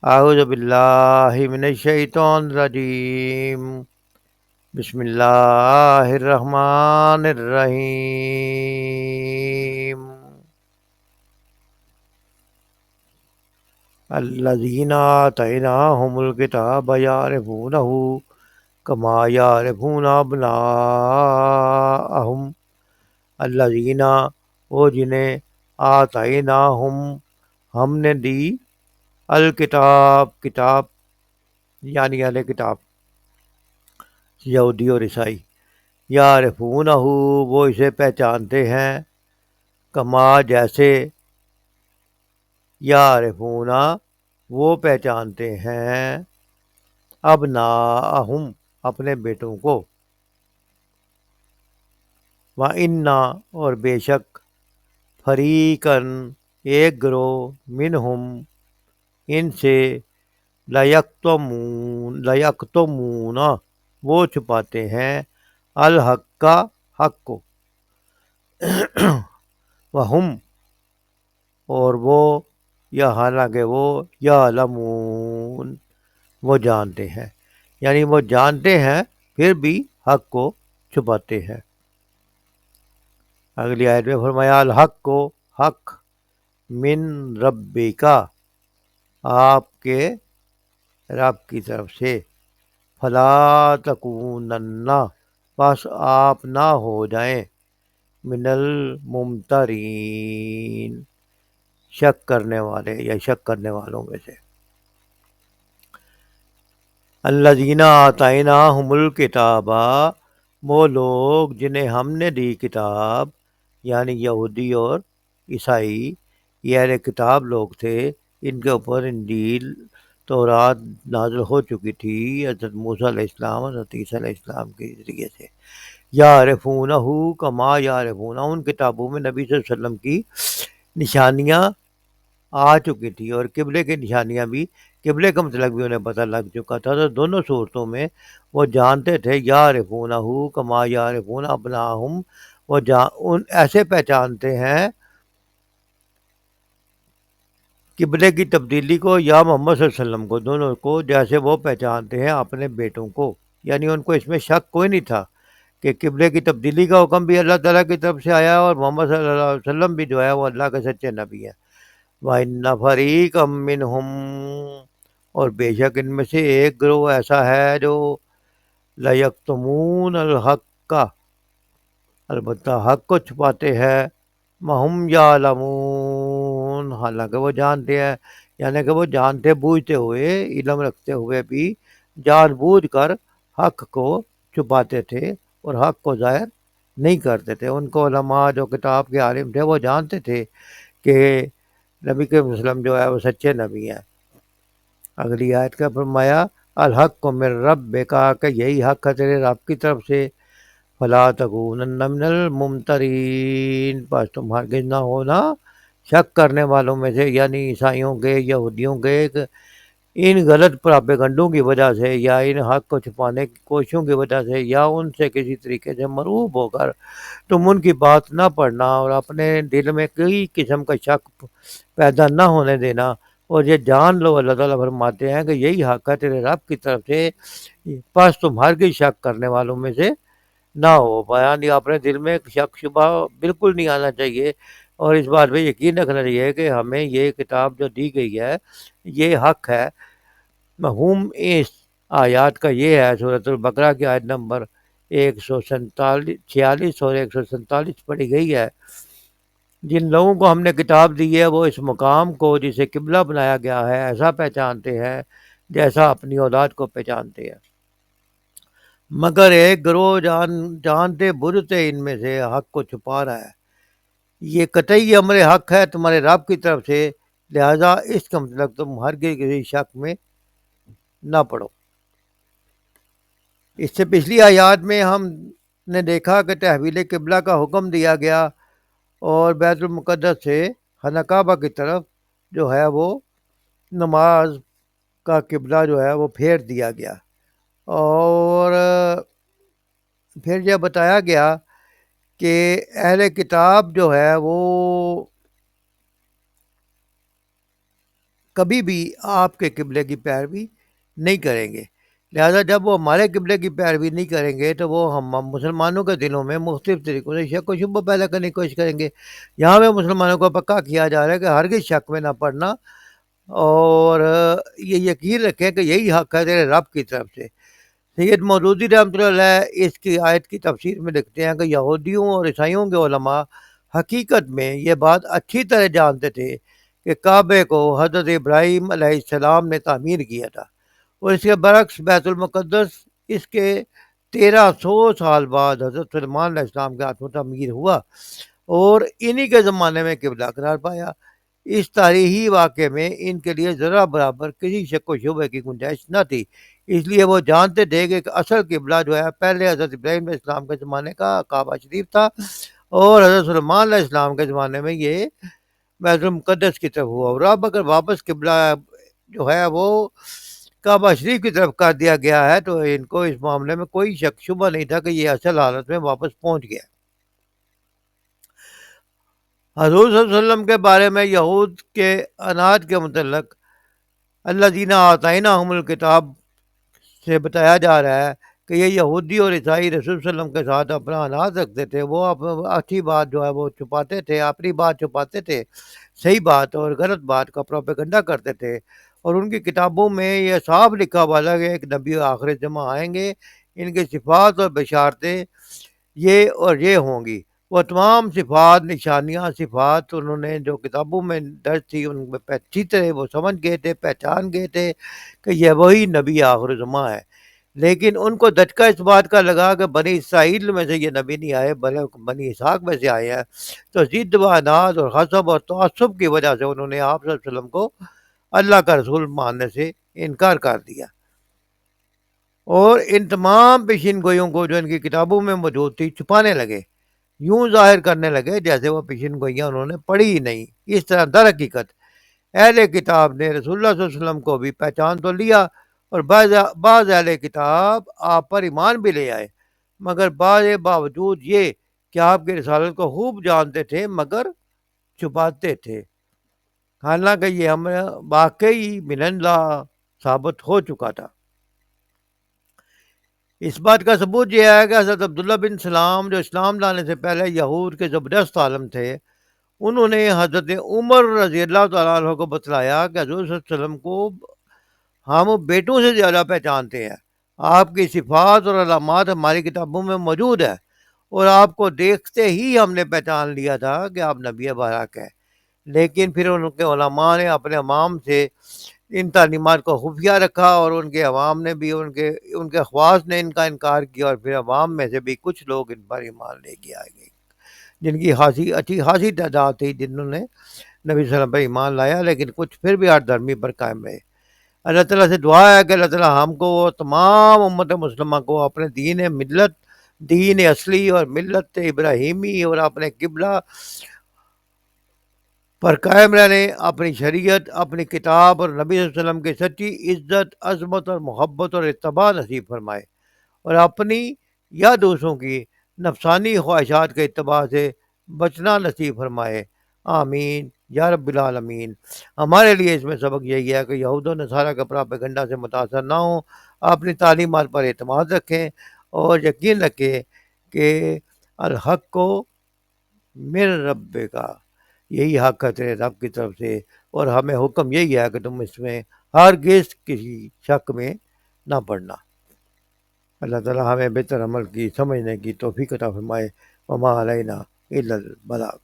اعوذ باللہ من الشیطان الرجیم بسم اللہ الرحمن الرحیم الذین آتیناہم الکتاب یعرفونہ کما یعرفون ابناءہم الذین وہ جنہیں آتیناہم ہم نے دی الکتاب کتاب یعنی اہل کتاب یہودی اور عیسائی یعرفونہ وہ اسے پہچانتے ہیں کما جیسے یعرفونا وہ پہچانتے ہیں ابناءہم اپنے بیٹوں کو وَإِنَّا اور بے شک فریقاً ایک گروہ منہم ان سے لیکتمون وہ چھپاتے ہیں الحق کا حق کو وہم اور وہ یا حالانکہ وہ یعلمون وہ جانتے ہیں یعنی وہ جانتے ہیں پھر بھی حق کو چھپاتے ہیں۔ اگلی آیت میں فرمایا الحق کو حق من ربکا آپ کے رب کی طرف سے فلا تکونن پس آپ نہ ہو جائیں من الممترین شک کرنے والے یا شک کرنے والوں میں سے۔ الذین آتیناہم الکتاب وہ لوگ جنہیں ہم نے دی کتاب یعنی یہودی اور عیسائی یہ اہل کتاب لوگ تھے، ان کے اوپر انجیل تورات نازل ہو چکی تھی حضرت موسیٰ علیہ السلام حضرت عیسیٰ علیہ السلام کے ذریعے سے۔ یعرفونہ کما یعرفونہ ان کتابوں میں نبی صلی اللہ علیہ وسلم کی نشانیاں آ چکی تھی اور قبلے کی نشانیاں بھی، قبلے کا مطلب بھی انہیں پتہ لگ چکا تھا، تو دونوں صورتوں میں وہ جانتے تھے یعرفونہ کما یعرفون ابناہم وہ ان ایسے پہچانتے ہیں قبلے کی تبدیلی کو یا محمد صلی اللہ علیہ وسلم کو، دونوں کو جیسے وہ پہچانتے ہیں اپنے بیٹوں کو، یعنی ان کو اس میں شک کوئی نہیں تھا کہ قبلے کی تبدیلی کا حکم بھی اللہ تعالیٰ کی طرف سے آیا اور محمد صلی اللہ علیہ وسلم بھی جو ہے وہ اللہ کے سچے نبی ہیں۔ وَإِنَّ فَرِيقًا مِّنْهُمْ اور بے شک ان میں سے ایک گروہ ایسا ہے جو لَيَكْتُمُونَ الْحَقَّ البتہ حق کو چھپاتے ہیں وَهُمْ يَعْلَمُونَ حالانکہ وہ جانتے ہیں، یعنی کہ وہ جانتے بوجھتے ہوئے علم رکھتے ہوئے بھی جان بوجھ کر حق کو چھپاتے تھے اور حق کو ظاہر نہیں کرتے تھے۔ ان کو علماء جو کتاب کے عالم تھے وہ جانتے تھے کہ نبی کے وسلم جو ہے وہ سچے نبی ہیں۔ اگلی آیت کا فرمایا الحق من ربک کہ یہی حق ہے تیرے رب کی طرف سے فلا تکونن من الممترین پس تم ہرگز نہ ہونا شک کرنے والوں میں سے، یعنی عیسائیوں کے یہودیوں کے ان غلط پراپیگنڈوں کی وجہ سے یا ان حق کو چھپانے کی کوششوں کی وجہ سے یا ان سے کسی طریقے سے مرعوب ہو کر تم ان کی بات نہ پڑھنا اور اپنے دل میں کئی قسم کا شک پیدا نہ ہونے دینا، اور یہ جان لو اللہ تعالیٰ فرماتے ہیں کہ یہی حق ہے تیرے رب کی طرف سے پس تم ہرگز شک کرنے والوں میں سے نہ ہو پایا، یعنی اپنے دل میں شک شبہ بالکل نہیں آنا چاہیے اور اس بات پہ یقین رکھنا چاہیے کہ ہمیں یہ کتاب جو دی گئی ہے یہ حق ہے۔ مفہوم اس آیات کا یہ ہے، سورۃ البقرہ کی آیت نمبر 146 اور 147 پڑھی گئی ہے، جن لوگوں کو ہم نے کتاب دی ہے وہ اس مقام کو جسے قبلہ بنایا گیا ہے ایسا پہچانتے ہیں جیسا اپنی اولاد کو پہچانتے ہیں، مگر ایک گروہ جانتے بوجھتے ان میں سے حق کو چھپا رہا ہے۔ یہ قطعی امر حق ہے تمہارے رب کی طرف سے، لہذا اس کا مطلب تم ہرگز کسی شک میں نہ پڑو۔ اس سے پچھلی آیات میں ہم نے دیکھا کہ تحویل قبلہ کا حکم دیا گیا اور بیت المقدس سے خانہ کعبہ کی طرف جو ہے وہ نماز کا قبلہ جو ہے وہ پھیر دیا گیا، اور پھر یہ بتایا گیا کہ اہل کتاب جو ہے وہ کبھی بھی آپ کے قبلے کی پیروی نہیں کریں گے۔ لہذا جب وہ ہمارے قبلے کی پیروی نہیں کریں گے تو وہ ہم مسلمانوں کے دلوں میں مختلف طریقوں سے شک و شبہ پیدا کرنے کی کوشش کریں گے۔ یہاں پہ مسلمانوں کو پکا کیا جا رہا ہے کہ ہرگز شک میں نہ پڑنا، اور یہ یقین رکھیں کہ یہی حق ہے تیرے رب کی طرف سے۔ سید مودودی رحمۃ اللہ علیہ اس کی آیت کی تفسیر میں لکھتے ہیں کہ یہودیوں اور عیسائیوں کے علماء حقیقت میں یہ بات اچھی طرح جانتے تھے کہ کعبے کو حضرت ابراہیم علیہ السلام نے تعمیر کیا تھا، اور اس کے برعکس بیت المقدس اس کے 1300 سال بعد حضرت سلیمان علیہ السلام کے ہاتھوں تعمیر ہوا اور انہی کے زمانے میں قبلہ قرار پایا۔ اس تاریخی واقعے میں ان کے لیے ذرا برابر کسی شک و شبہ کی گنجائش نہ تھی، اس لیے وہ جانتے تھے کہ اصل قبلہ جو ہے پہلے حضرت ابراہیم علیہ السلام کے زمانے کا کعبہ شریف تھا، اور حضرت سلیمان علیہ السلام کے زمانے میں یہ بیت المقدس کی طرف ہوا، اور اب اگر واپس قبلہ جو ہے وہ کعبہ شریف کی طرف کر دیا گیا ہے تو ان کو اس معاملے میں کوئی شک شبہ نہیں تھا کہ یہ اصل حالت میں واپس پہنچ گیا۔ حضور صلی اللہ علیہ وسلم کے بارے میں یہود کے اناج کے متعلق الذین آتیناہم الکتاب سے بتایا جا رہا ہے کہ یہ یہودی اور عیسائی رسول صلی اللہ علیہ وسلم کے ساتھ اپنا اناج رکھتے تھے، وہ اچھی بات جو ہے وہ چھپاتے تھے، اپنی بات چھپاتے تھے، صحیح بات اور غلط بات کا پروپیگنڈا کرتے تھے، اور ان کی کتابوں میں یہ صاف لکھا ہوا ہے کہ ایک نبی آخر زماں آئیں گے، ان کی صفات اور بشارتیں یہ اور یہ ہوں گی۔ وہ تمام صفات، نشانیاں، صفات انہوں نے جو کتابوں میں درج تھی ان میں اچھی طرح وہ سمجھ گئے تھے، پہچان گئے تھے کہ یہ وہی نبی آخر زماں ہے، لیکن ان کو دھچکا اس بات کا لگا کہ بنی اسرائیل میں سے یہ نبی نہیں آئے بلکہ بنی اسحاق میں سے آئے ہیں، تو ضد و عناد اور حسب اور تعصب کی وجہ سے انہوں نے آپ صلی اللہ علیہ وسلم کو اللہ کا رسول ماننے سے انکار کر دیا، اور ان تمام پیشین گوئیوں کو جو ان کی کتابوں میں موجود تھی چھپانے لگے، یوں ظاہر کرنے لگے جیسے وہ پیشین گوئیاں انہوں نے پڑھی ہی نہیں۔ اس طرح در حقیقت اہل کتاب نے رسول اللہ صلی اللہ علیہ وسلم کو بھی پہچان تو لیا، اور بعض اہل کتاب آپ پر ایمان بھی لے آئے، مگر بعض باوجود یہ کہ آپ کی رسالت کو خوب جانتے تھے مگر چھپاتے تھے، حالانکہ یہ ہمیں واقعی من اللہ ثابت ہو چکا تھا۔ اس بات کا ثبوت یہ ہے کہ حضرت عبداللہ بن سلام جو اسلام لانے سے پہلے یہود کے زبردست عالم تھے، انہوں نے حضرت عمر رضی اللہ تعالیٰ عنہ کو بتلایا کہ حضور صلی اللہ علیہ وسلم کو ہم بیٹوں سے زیادہ پہچانتے ہیں، آپ کی صفات اور علامات ہماری کتابوں میں موجود ہے، اور آپ کو دیکھتے ہی ہم نے پہچان لیا تھا کہ آپ نبی بارک ہیں، لیکن پھر ان کے علماء نے اپنے عوام سے ان تعلیمات کو خفیہ رکھا، اور ان کے عوام نے بھی ان کے خواص نے ان کا انکار کیا، اور پھر عوام میں سے بھی کچھ لوگ ان پر ایمان لے کے آئے گئے جن کی اچھی خاصی تعداد تھی جنہوں نے نبی صلی اللہ علیہ وسلم پر ایمان لایا، لیکن کچھ پھر بھی ہر دھرمی پر قائم رہے۔ اللہ تعالیٰ سے دعا ہے کہ اللہ تعالیٰ ہم کو اور تمام امت مسلمہ کو اپنے دین اصلی اور ملت ابراہیمی اور اپنے قبلہ پر قائم رہنے، اپنی شریعت، اپنی کتاب اور نبی صلی اللہ علیہ وسلم کی سچی عزت، عظمت اور محبت اور اتباع نصیب فرمائے، اور اپنی یا دوسروں کی نفسانی خواہشات کے اتباع سے بچنا نصیب فرمائے، آمین یا رب العالمین۔ ہمارے لیے اس میں سبق یہی ہے کہ یہود و نصارہ کا پراپیگنڈا سے متاثر نہ ہوں، اپنی تعلیمات پر اعتماد رکھیں، اور یقین رکھیں کہ الحق کو میرے رب کا، یہی حق ہے تیرے رب کی طرف سے، اور ہمیں حکم یہی ہے کہ تم اس میں ہرگز کسی شک میں نہ پڑنا۔ اللہ تعالیٰ ہمیں بہتر عمل کی سمجھنے کی توفیق عطا فرمائے، وما علینا الا البلاغ۔